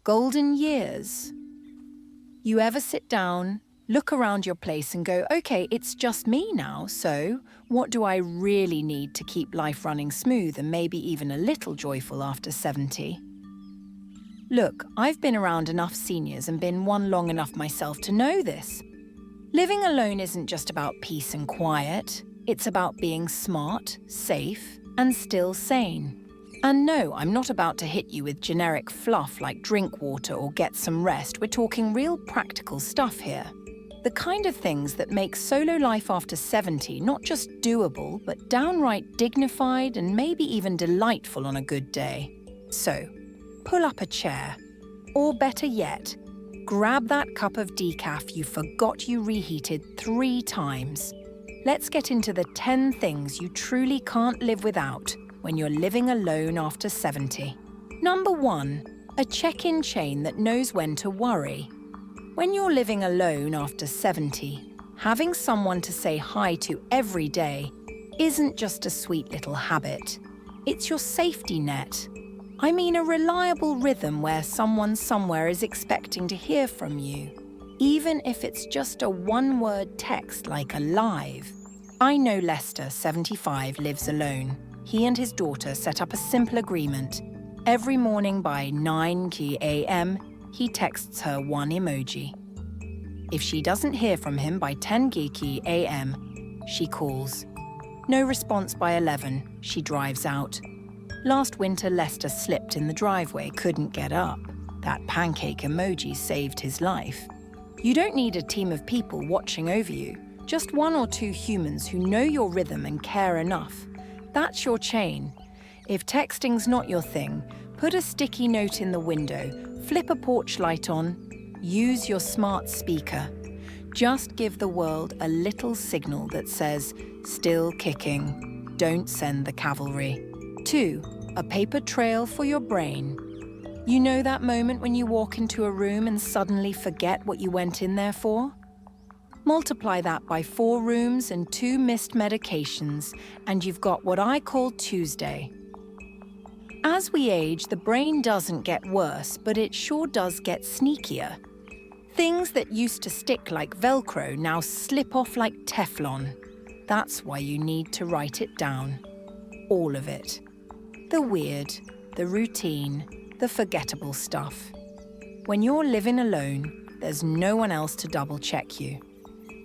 Golden years. You ever sit down, look around your place and go, okay, it's just me now, so what do I really need to keep life running smooth and maybe even a little joyful after 70? Look, I've been around enough seniors and been one long enough myself to know this. Living alone isn't just about peace and quiet. It's about being smart, safe, and still sane. And no, I'm not about to hit you with generic fluff like drink water or get some rest. We're talking real practical stuff here. The kind of things that make solo life after 70 not just doable, but downright dignified and maybe even delightful on a good day. So, pull up a chair. Or better yet, grab that cup of decaf you forgot you reheated 3 times. Let's get into the 10 things you truly can't live without when you're living alone after 70. Number 1, a check-in chain that knows when to worry. When you're living alone after 70, having someone to say hi to every day isn't just a sweet little habit. It's your safety net. I mean a reliable rhythm where someone somewhere is expecting to hear from you, even if it's just a one-word text like alive. I know Lester, 75, lives alone. He and his daughter set up a simple agreement. Every morning by 9 a.m., he texts her one emoji. If she doesn't hear from him by 10 a.m., she calls. No response by 11, she drives out. Last winter, Lester slipped in the driveway, couldn't get up. That pancake emoji saved his life. You don't need a team of people watching over you, just 1 or 2 humans who know your rhythm and care enough. That's your chain. If texting's not your thing, put a sticky note in the window, flip a porch light on, use your smart speaker. Just give the world a little signal that says, still kicking, don't send the cavalry. 2, a paper trail for your brain. You know that moment when you walk into a room and suddenly forget what you went in there for? Multiply that by 4 rooms and 2 missed medications, and you've got what I call Tuesday. As we age, the brain doesn't get worse, but it sure does get sneakier. Things that used to stick like Velcro now slip off like Teflon. That's why you need to write it down. All of it. The weird, the routine, the forgettable stuff. When you're living alone, there's no one else to double-check you.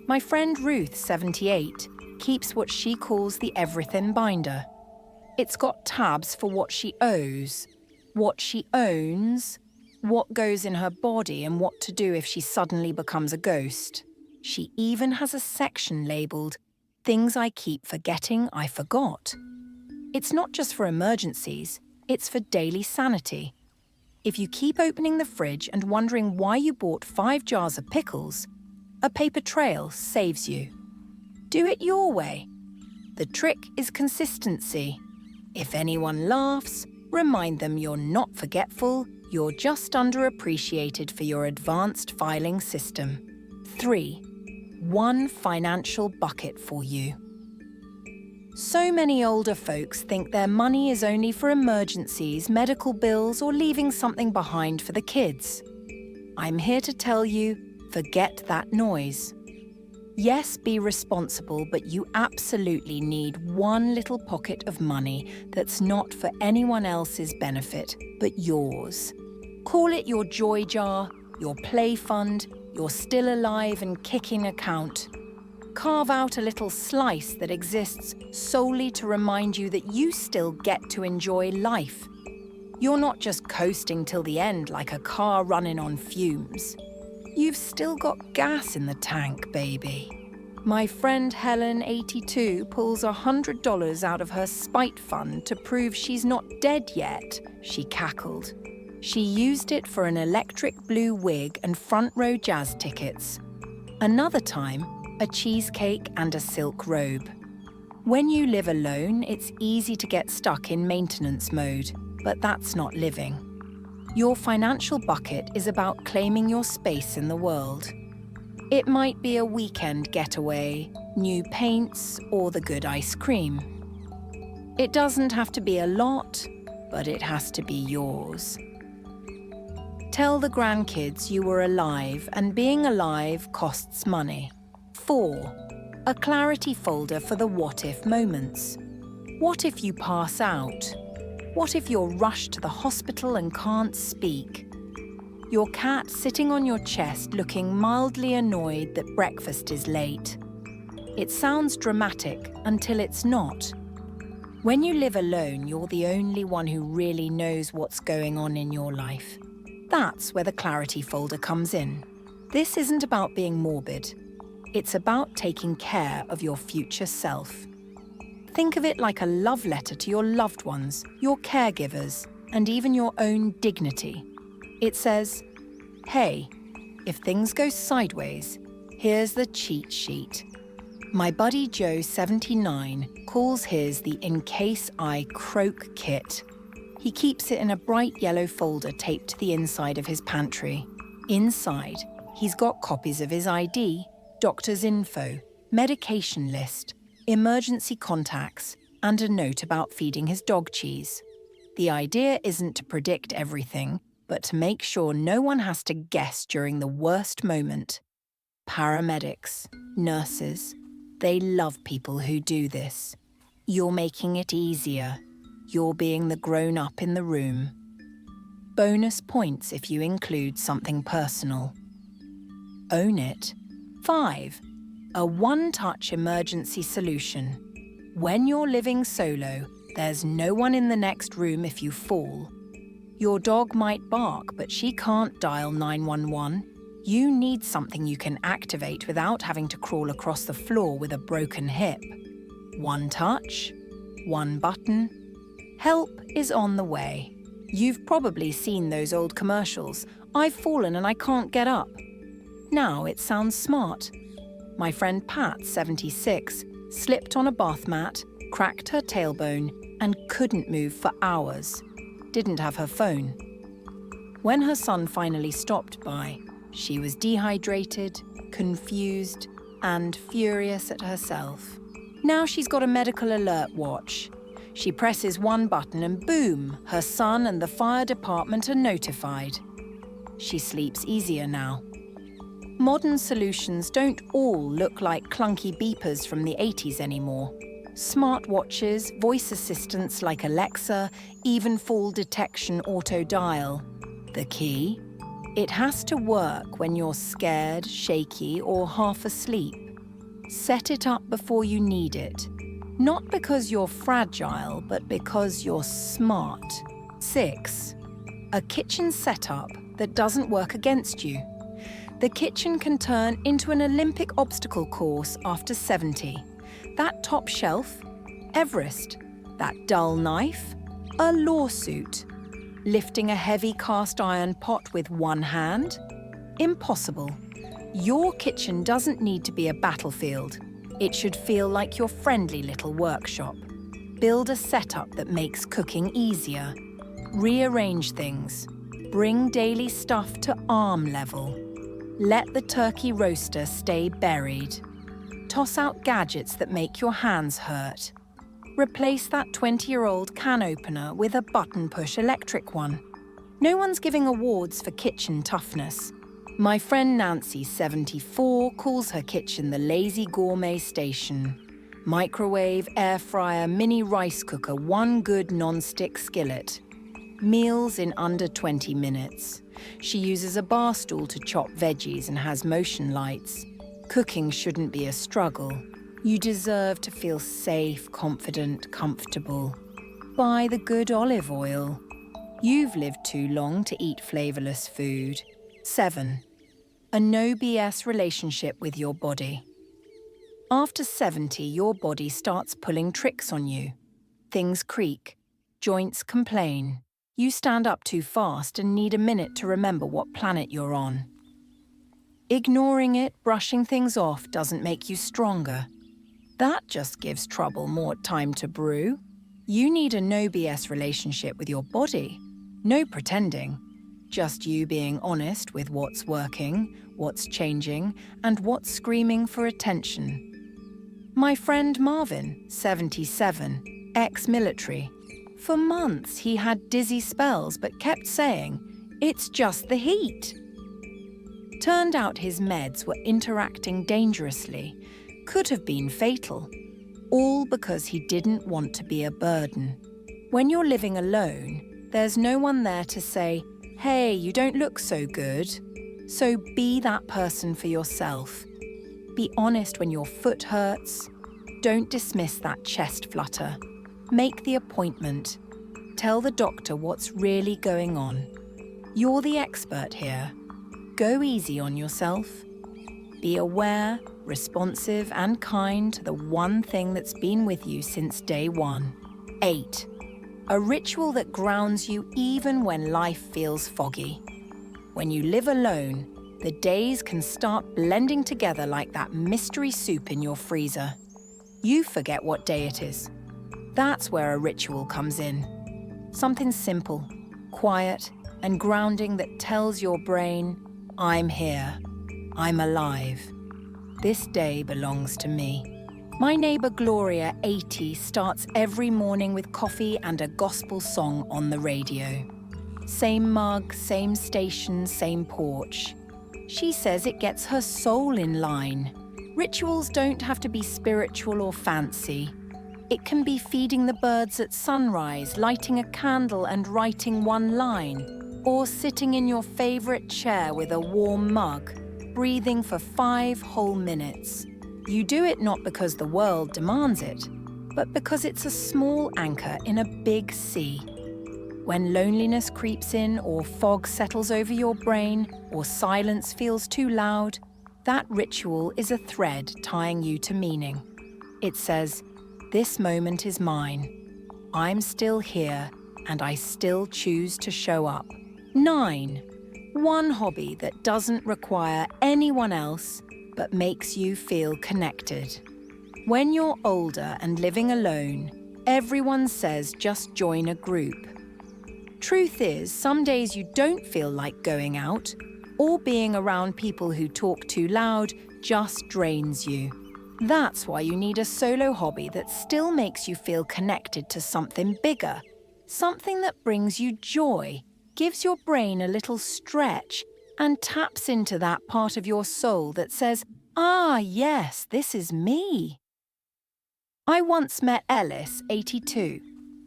My friend Ruth, 78, keeps what she calls the everything binder. It's got tabs for what she owes, what she owns, what goes in her body and what to do if she suddenly becomes a ghost. She even has a section labelled, Things I Keep Forgetting I Forgot. It's not just for emergencies, it's for daily sanity. If you keep opening the fridge and wondering why you bought 5 jars of pickles, a paper trail saves you. Do it your way. The trick is consistency. If anyone laughs, remind them you're not forgetful, you're just underappreciated for your advanced filing system. 3, 1 financial bucket for you. So many older folks think their money is only for emergencies, medical bills, or leaving something behind for the kids. I'm here to tell you, forget that noise. Yes, be responsible, but you absolutely need 1 little pocket of money that's not for anyone else's benefit, but yours. Call it your joy jar, your play fund, your still alive and kicking account. Carve out a little slice that exists solely to remind you that you still get to enjoy life. You're not just coasting till the end like a car running on fumes. You've still got gas in the tank, baby. My friend Helen, 82, pulls $100 out of her spite fund to prove she's not dead yet, she cackled. She used it for an electric blue wig and front row jazz tickets. Another time, a cheesecake and a silk robe. When you live alone, it's easy to get stuck in maintenance mode, but that's not living. Your financial bucket is about claiming your space in the world. It might be a weekend getaway, new paints, or the good ice cream. It doesn't have to be a lot, but it has to be yours. Tell the grandkids you were alive and being alive costs money. 4. A clarity folder for the what-if moments. What if you pass out? What if you're rushed to the hospital and can't speak? Your cat sitting on your chest looking mildly annoyed that breakfast is late. It sounds dramatic until it's not. When you live alone, you're the only one who really knows what's going on in your life. That's where the clarity folder comes in. This isn't about being morbid. It's about taking care of your future self. Think of it like a love letter to your loved ones, your caregivers, and even your own dignity. It says, hey, if things go sideways, here's the cheat sheet. My buddy Joe, 79, calls his the In Case I Croak kit. He keeps it in a bright yellow folder taped to the inside of his pantry. Inside, he's got copies of his ID, doctor's info, medication list, emergency contacts, and a note about feeding his dog cheese. The idea isn't to predict everything, but to make sure no one has to guess during the worst moment. Paramedics, nurses, they love people who do this. You're making it easier. You're being the grown-up in the room. Bonus points if you include something personal. Own it. 5. A one-touch emergency solution. When you're living solo, there's no one in the next room if you fall. Your dog might bark, but she can't dial 911. You need something you can activate without having to crawl across the floor with a broken hip. One touch, one button. Help is on the way. You've probably seen those old commercials. I've fallen and I can't get up. Now it sounds smart. My friend Pat, 76, slipped on a bath mat, cracked her tailbone, and couldn't move for hours. Didn't have her phone. When her son finally stopped by, she was dehydrated, confused, and furious at herself. Now she's got a medical alert watch. She presses one button and boom, her son and the fire department are notified. She sleeps easier now. Modern solutions don't all look like clunky beepers from the 80s anymore. Smartwatches, voice assistants like Alexa, even fall detection auto dial. The key? It has to work when you're scared, shaky, or half asleep. Set it up before you need it. Not because you're fragile, but because you're smart. 6. A kitchen setup that doesn't work against you. The kitchen can turn into an Olympic obstacle course after 70. That top shelf, Everest. That dull knife, a lawsuit. Lifting a heavy cast iron pot with one hand? Impossible. Your kitchen doesn't need to be a battlefield. It should feel like your friendly little workshop. Build a setup that makes cooking easier. Rearrange things. Bring daily stuff to arm level. Let the turkey roaster stay buried. Toss out gadgets that make your hands hurt. Replace that 20-year-old can opener with a button-push electric one. No one's giving awards for kitchen toughness. My friend Nancy, 74, calls her kitchen the lazy gourmet station. Microwave, air fryer, mini rice cooker, one good non-stick skillet. Meals in under 20 minutes. She uses a bar stool to chop veggies and has motion lights. Cooking shouldn't be a struggle. You deserve to feel safe, confident, comfortable. Buy the good olive oil. You've lived too long to eat flavourless food. 7. A no BS relationship with your body. After 70, your body starts pulling tricks on you. Things creak. Joints complain. You stand up too fast and need a minute to remember what planet you're on. Ignoring it, brushing things off doesn't make you stronger. That just gives trouble more time to brew. You need a no BS relationship with your body. No pretending. Just you being honest with what's working, what's changing, and what's screaming for attention. My friend Marvin, 77, ex-military. For months he had dizzy spells but kept saying, It's just the heat. Turned out his meds were interacting dangerously, could have been fatal, all because he didn't want to be a burden. When you're living alone, there's no one there to say, "Hey, you don't look so good." So be that person for yourself. Be honest when your foot hurts. Don't dismiss that chest flutter. Make the appointment. Tell the doctor what's really going on. You're the expert here. Go easy on yourself. Be aware, responsive, and kind to the one thing that's been with you since day one. 8. A ritual that grounds you even when life feels foggy. When you live alone, the days can start blending together like that mystery soup in your freezer. You forget what day it is. That's where a ritual comes in. Something simple, quiet, and grounding that tells your brain, "I'm here. I'm alive. This day belongs to me." My neighbour Gloria, 80, starts every morning with coffee and a gospel song on the radio. Same mug, same station, same porch. She says it gets her soul in line. Rituals don't have to be spiritual or fancy. It can be feeding the birds at sunrise, lighting a candle and writing one line, or sitting in your favourite chair with a warm mug, breathing for 5 whole minutes. You do it not because the world demands it, but because it's a small anchor in a big sea. When loneliness creeps in, or fog settles over your brain, or silence feels too loud, that ritual is a thread tying you to meaning. It says, "This moment is mine. I'm still here, and I still choose to show up." 9. One hobby that doesn't require anyone else, but makes you feel connected. When you're older and living alone, everyone says just join a group. Truth is, some days you don't feel like going out, or being around people who talk too loud just drains you. That's why you need a solo hobby that still makes you feel connected to something bigger, something that brings you joy, gives your brain a little stretch, and taps into that part of your soul that says, "Ah, yes, this is me." I once met Ellis, 82.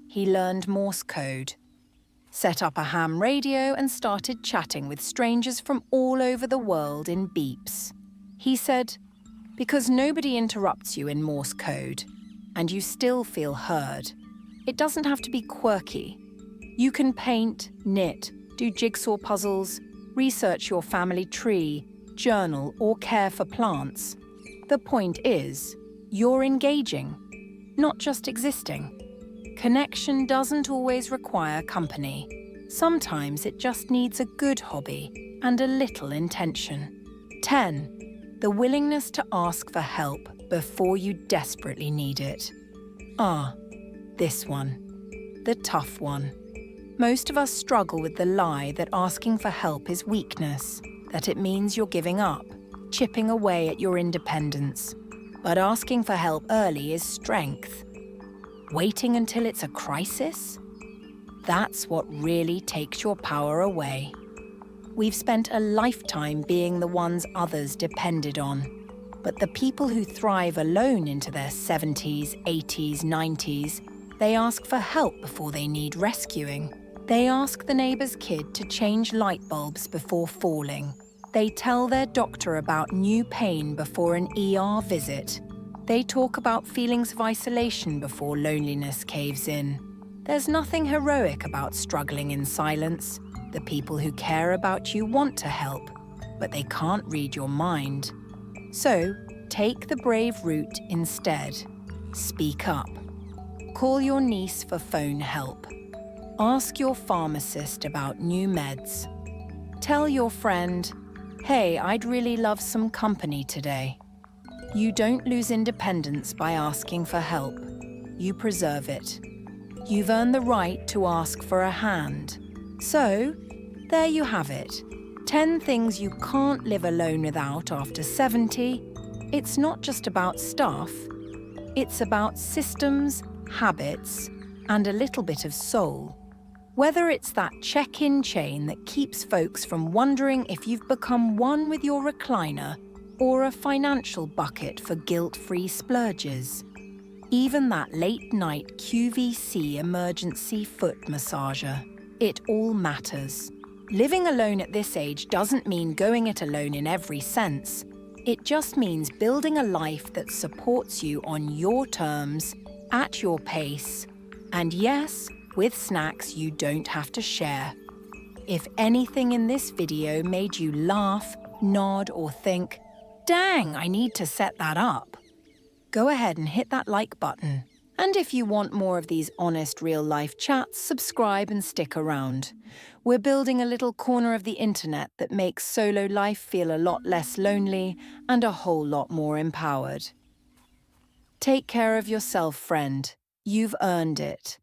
He learned Morse code, set up a ham radio and started chatting with strangers from all over the world in beeps. He said, "Because nobody interrupts you in Morse code, and you still feel heard. It doesn't have to be quirky. You can paint, knit, do jigsaw puzzles, research your family tree, journal, or care for plants. The point is, you're engaging, not just existing. Connection doesn't always require company. Sometimes it just needs a good hobby and a little intention." 10. The willingness to ask for help before you desperately need it. This one. The tough one. Most of us struggle with the lie that asking for help is weakness, that it means you're giving up, chipping away at your independence. But asking for help early is strength. Waiting until it's a crisis? That's what really takes your power away. We've spent a lifetime being the ones others depended on. But the people who thrive alone into their 70s, 80s, 90s, they ask for help before they need rescuing. They ask the neighbour's kid to change light bulbs before falling. They tell their doctor about new pain before an ER visit. They talk about feelings of isolation before loneliness caves in. There's nothing heroic about struggling in silence. The people who care about you want to help, but they can't read your mind. So, take the brave route instead. Speak up. Call your niece for phone help. Ask your pharmacist about new meds. Tell your friend, "Hey, I'd really love some company today." You don't lose independence by asking for help. You preserve it. You've earned the right to ask for a hand. So, there you have it. 10 things you can't live alone without after 70. It's not just about stuff. It's about systems, habits, and a little bit of soul. Whether it's that check-in chain that keeps folks from wondering if you've become one with your recliner, or a financial bucket for guilt-free splurges. Even that late-night QVC emergency foot massager. It all matters. Living alone at this age doesn't mean going it alone in every sense. It just means building a life that supports you on your terms, at your pace, and yes, with snacks you don't have to share. If anything in this video made you laugh, nod, or think, "Dang, I need to set that up," go ahead and hit that like button. And if you want more of these honest real-life chats, subscribe and stick around. We're building a little corner of the internet that makes solo life feel a lot less lonely and a whole lot more empowered. Take care of yourself, friend. You've earned it.